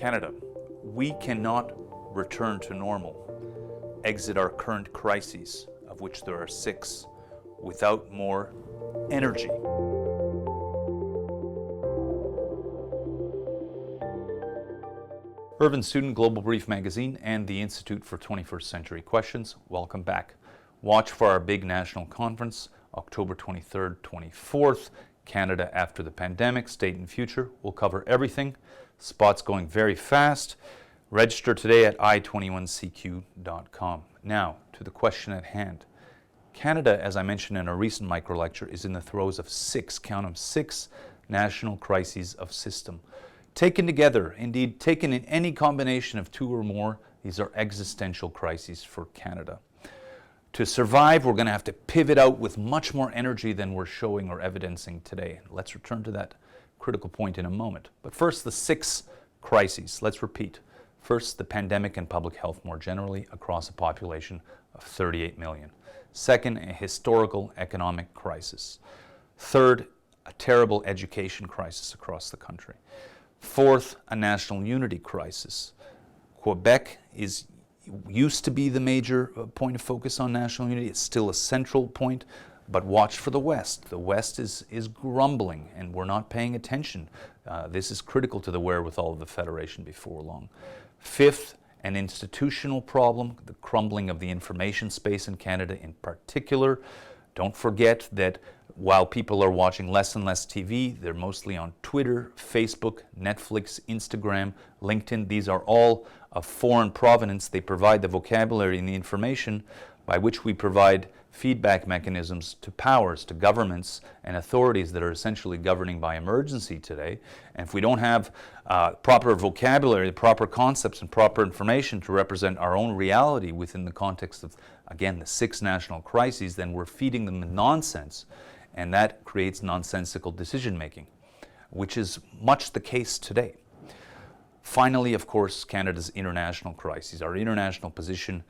Canada, we cannot return to normal, exit our current crises, of which there are 6, without more energy. Irvin Studin, Global Brief Magazine, and the Institute for 21st Century Questions. Welcome back. Watch for our big national conference, October 23rd, 24th, Canada After the Pandemic, State and Future. We'll cover everything. Spots going very fast. Register today at i21cq.com. Now, to the question at hand. Canada, as I mentioned in a recent micro-lecture, is in the throes of 6, count them, 6 national crises of system. Taken together, indeed taken in any combination of 2 or more, these are existential crises for Canada. To survive, we're going to have to pivot out with much more energy than we're showing or evidencing today. Let's return to that critical point in a moment. But first, the 6 crises. Let's repeat. First, the pandemic and public health more generally across a population of 38 million. Second, a historical economic crisis. Third, a terrible education crisis across the country. Fourth, a national unity crisis. Quebec used to be the major point of focus on national unity. It's still a central point, but watch for the West. The West is grumbling, and we're not paying attention. This is critical to the wherewithal of the Federation before long. Fifth, an institutional problem, the crumbling of the information space in Canada in particular. Don't forget that while people are watching less and less TV, they're mostly on Twitter, Facebook, Netflix, Instagram, LinkedIn. These are all of foreign provenance. They provide the vocabulary and the information by which we provide feedback mechanisms to powers, to governments and authorities that are essentially governing by emergency today. And if we don't have proper vocabulary, proper concepts and proper information to represent our own reality within the context of, again, the 6 national crises, then we're feeding them the nonsense. And that creates nonsensical decision making, which is much the case today. Finally, of course, Canada's international crises. Our international position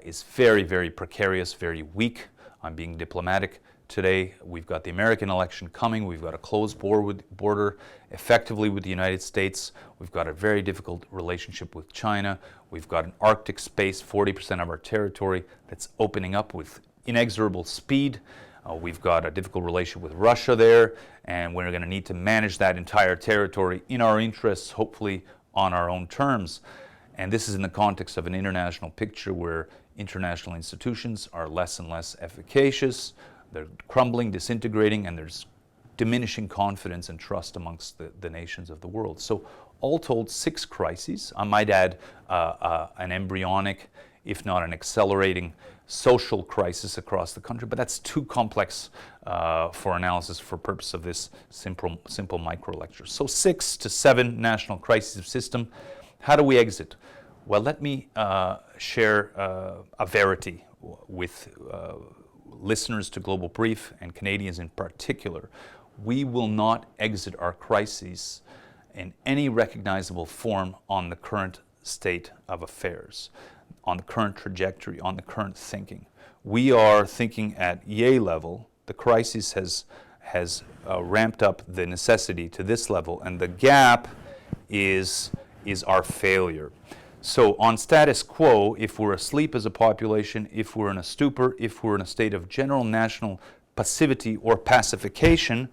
is very, very precarious, very weak. I'm being diplomatic today. We've got the American election coming. We've got a closed border effectively with the United States. We've got a very difficult relationship with China. We've got an Arctic space, 40% of our territory, that's opening up with inexorable speed. We've got a difficult relationship with Russia there, and we're going to need to manage that entire territory in our interests, hopefully on our own terms. And this is in the context of an international picture where international institutions are less and less efficacious, they're crumbling, disintegrating, and there's diminishing confidence and trust amongst the nations of the world. So all told, 6 crises. I might add an embryonic, if not an accelerating, social crisis across the country, but that's too complex for analysis for purpose of this simple micro lecture. So 6 to 7 national crises of system. How do we exit? Well, let me share a verity with listeners to Global Brief and Canadians in particular. We will not exit our crises in any recognizable form on the current state of affairs, on the current trajectory, on the current thinking. We are thinking at yay level. The crisis has ramped up the necessity to this level, and the gap is our failure. So on status quo, if we're asleep as a population, if we're in a stupor, if we're in a state of general national passivity or pacification,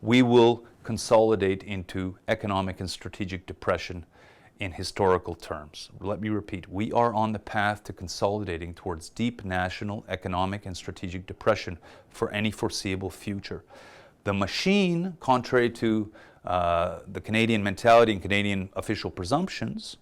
we will consolidate into economic and strategic depression in historical terms. Let me repeat, we are on the path to consolidating towards deep national, economic, and strategic depression for any foreseeable future. The machine, contrary to the Canadian mentality and Canadian official presumptions,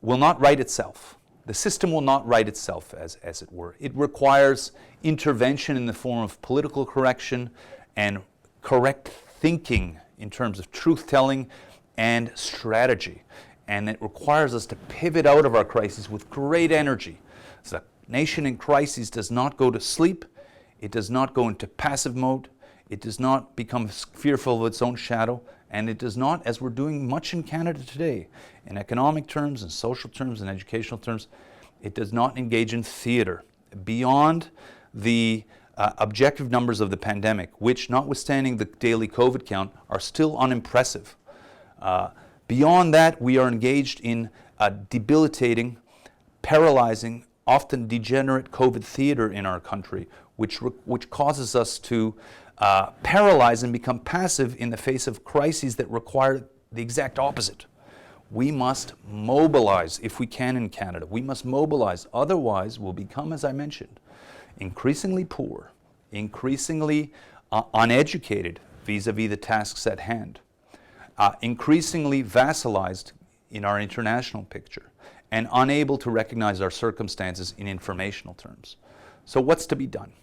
will not right itself. The system will not right itself, as it were. It requires intervention in the form of political correction and correct thinking in terms of truth-telling and strategy. And it requires us to pivot out of our crisis with great energy. So the nation in crisis does not go to sleep. It does not go into passive mode. It does not become fearful of its own shadow. And it does not, as we're doing much in Canada today, in economic terms, in social terms, in educational terms, it does not engage in theater. Beyond the objective numbers of the pandemic, which, notwithstanding the daily COVID count, are still unimpressive. Beyond that, we are engaged in a debilitating, paralyzing, often degenerate COVID theater in our country, which causes us to paralyze and become passive in the face of crises that require the exact opposite. We must mobilize if we can in Canada. We must mobilize. Otherwise, we'll become, as I mentioned, increasingly poor, increasingly uneducated vis-a-vis the tasks at hand, increasingly vassalized in our international picture, and unable to recognize our circumstances in informational terms. So what's to be done?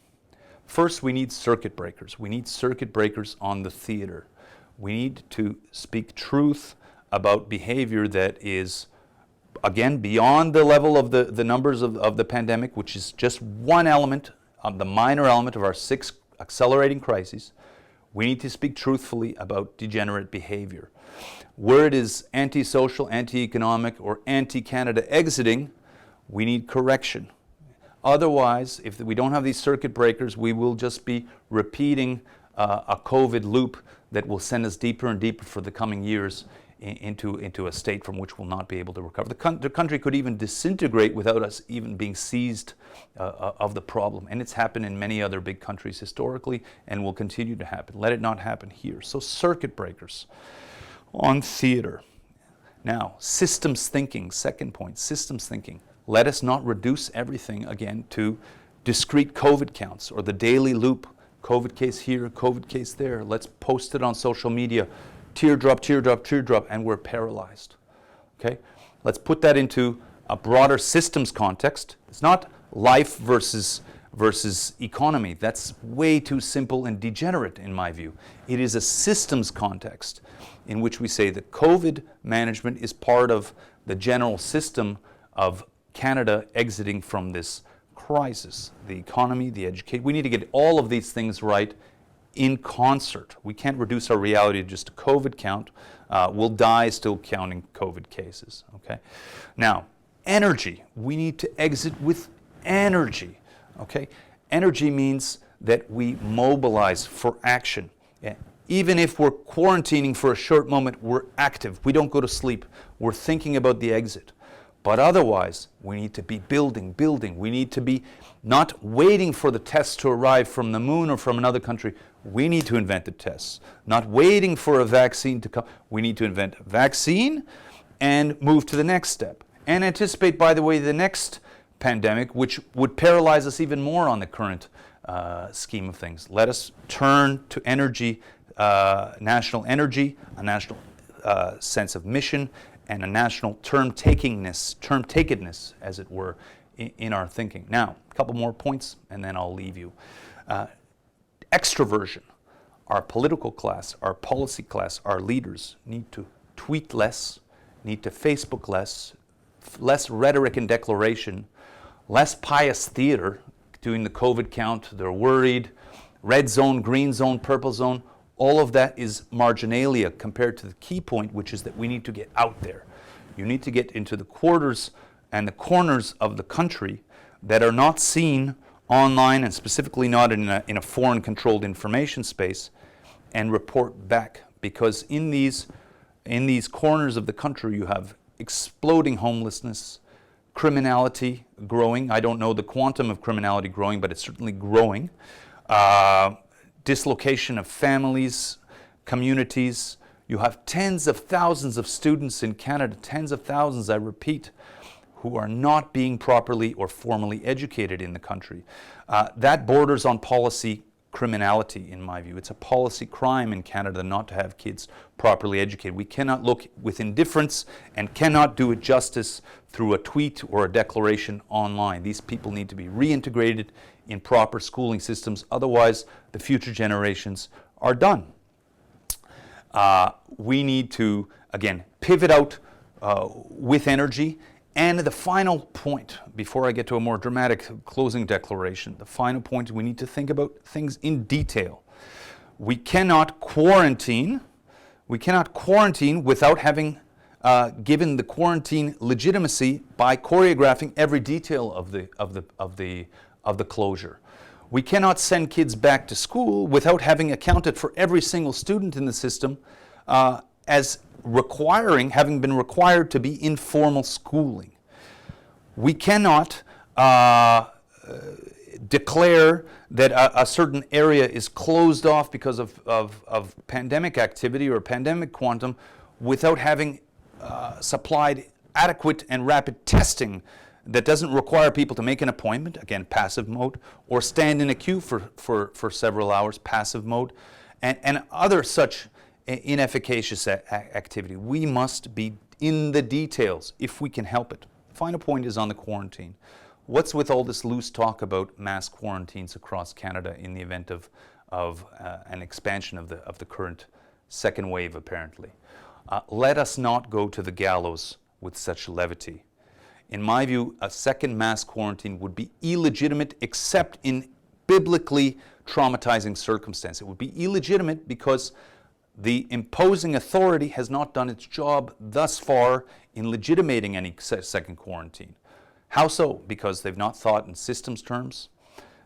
First, we need circuit breakers. We need circuit breakers on the theater. We need to speak truth about behavior that is, again, beyond the level of the numbers of the pandemic, which is just one element, the minor element of our 6 accelerating crises. We need to speak truthfully about degenerate behavior. Where it is anti-social, anti-economic, or anti-Canada exiting, we need correction. Otherwise, if we don't have these circuit breakers, we will just be repeating a COVID loop that will send us deeper and deeper for the coming years into a state from which we'll not be able to recover. The country could even disintegrate without us even being seized of the problem. And it's happened in many other big countries historically and will continue to happen. Let it not happen here. So circuit breakers on theater. Now, systems thinking, second point, systems thinking. Let us not reduce everything again to discrete COVID counts or the daily loop. COVID case here, COVID case there. Let's post it on social media. Teardrop, teardrop, teardrop, and we're paralyzed. Okay? Let's put that into a broader systems context. It's not life versus economy. That's way too simple and degenerate in my view. It is a systems context in which we say that COVID management is part of the general system of Canada exiting from this crisis. The economy, the education. We need to get all of these things right in concert. We can't reduce our reality to just a COVID count. We'll die still counting COVID cases. Okay. Now, energy. We need to exit with energy. Okay. Energy means that we mobilize for action. Even if we're quarantining for a short moment, we're active. We don't go to sleep. We're thinking about the exit. But otherwise, we need to be building. We need to be not waiting for the tests to arrive from the moon or from another country. We need to invent the tests. Not waiting for a vaccine to come. We need to invent a vaccine and move to the next step. And anticipate, by the way, the next pandemic, which would paralyze us even more on the current scheme of things. Let us turn to energy, national energy, a national sense of mission, and a national term-takedness, as it were, in our thinking. Now, a couple more points, and then I'll leave you. Extroversion. Our political class, our policy class, our leaders need to tweet less, need to Facebook less rhetoric and declaration, less pious theater, doing the COVID count, they're worried, red zone, green zone, purple zone. All of that is marginalia compared to the key point, which is that we need to get out there. You need to get into the quarters and the corners of the country that are not seen online and specifically not in a foreign-controlled information space, and report back. Because in these corners of the country, you have exploding homelessness, criminality growing. I don't know the quantum of criminality growing, but it's certainly growing. Dislocation of families, communities. You have tens of thousands of students in Canada, tens of thousands, I repeat, who are not being properly or formally educated in the country. That borders on policy criminality, in my view. It's a policy crime in Canada not to have kids properly educated. We cannot look with indifference and cannot do it justice through a tweet or a declaration online. These people need to be reintegrated in proper schooling systems. Otherwise, the future generations are done. We need to, again, pivot out with energy. And the final point, before I get to a more dramatic closing declaration, the final point, we need to think about things in detail. We cannot quarantine without having given the quarantine legitimacy by choreographing every detail of the closure. We cannot send kids back to school without having accounted for every single student in the system as having been required to be informal schooling. We cannot declare that a certain area is closed off because of pandemic activity or pandemic quantum without having supplied adequate and rapid testing that doesn't require people to make an appointment, again, passive mode, or stand in a queue for several hours, passive mode, and other such inefficacious activity. We must be in the details if we can help it. Final point is on the quarantine. What's with all this loose talk about mass quarantines across Canada in the event of an expansion of the current second wave, apparently? Let us not go to the gallows with such levity. In my view, a second mass quarantine would be illegitimate except in biblically traumatizing circumstances. It would be illegitimate because the imposing authority has not done its job thus far in legitimating any second quarantine. How so? Because they've not thought in systems terms.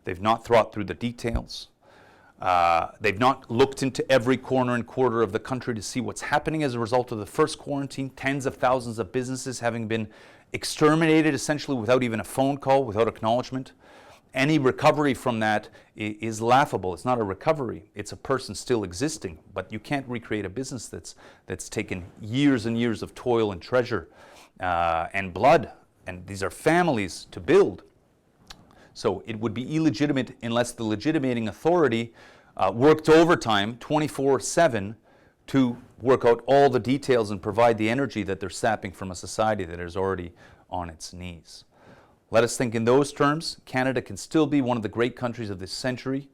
They've not thought through the details. They've not looked into every corner and quarter of the country to see what's happening as a result of the first quarantine. Tens of thousands of businesses having been exterminated essentially without even a phone call, without acknowledgement. Any recovery from that is laughable. It's not a recovery. It's a person still existing. But you can't recreate a business that's taken years and years of toil and treasure and blood. And these are families to build. So it would be illegitimate unless the legitimating authority worked overtime 24/7 to work out all the details and provide the energy that they're sapping from a society that is already on its knees. Let us think in those terms. Canada can still be one of the great countries of this century.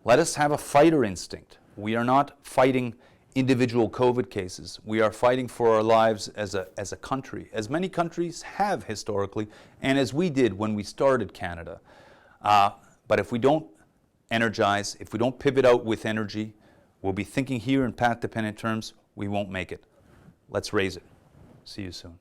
Let us have a fighter instinct. We are not fighting individual COVID cases. We are fighting for our lives as a country, as many countries have historically, and as we did when we started Canada. But if we don't energize, if we don't pivot out with energy, we'll be thinking here in path-dependent terms, we won't make it. Let's raise it. See you soon.